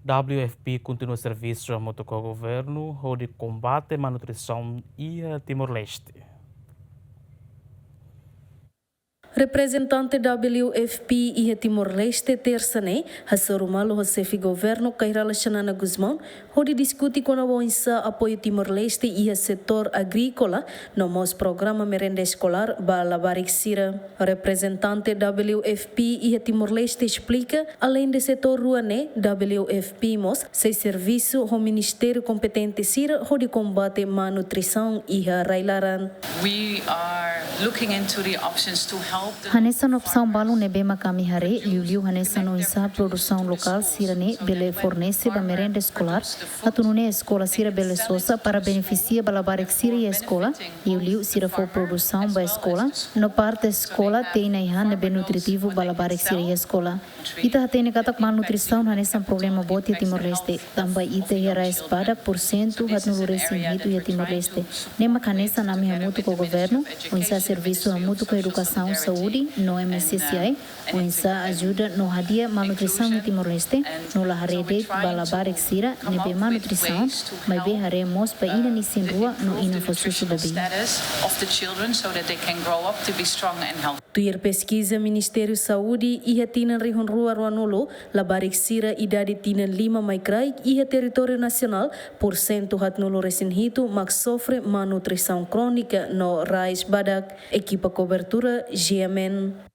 WFP continua serviço junto com o governo de combate à malnutrição e a Timor-Leste. Representante WFP e Timor-Leste terça-ne, Hasarumalo Josefi Governo Kairala Xanana Guzmão, onde discute com a ONSA apoio Timor-Leste e o setor agrícola no nosso programa merenda escolar Balabarik Sira. Representante WFP e Timor-Leste explica, além do setor ruane, WFP mos, seu serviço ao Ministério competente Sira, onde combate malnutrição e a railaran. We are looking into the options to help Hanesan opção balu nebe makami hare, liu hanesan oinsa produção local sirane bele fornece ba merenda escolar, atunune escola sira bele sosa para beneficia balabarek sira e escola, liu sira for produção ba escola, no parte escola tem na ihan nebe nutritivo balabarek sira e escola. Ita hatene katak malnutrição hanesan problema bote Timor-Leste, também ita era espada por cento hatnu resinhito e Timor-Leste. Nema hanesan nami hamutu com o governo, oinsa serviço hamutu com educação saúde no MCCI, ONSA ajuda no hadia malnutrição no Timor-Leste, no la harede balabarek sira nebe malnutrição, mas be haremos pa ina ni sin rua no ina fosusu bebê. Tuir pesquisa Ministério Saúde e a Tinan Rihon Rua Ruanolo, Labarek Sira idade Tinan Lima Maikrai e a território nacional, por cento hatnulo resinhito, mas sofre malnutrição crônica no Raiz Badak, equipa cobertura GMN.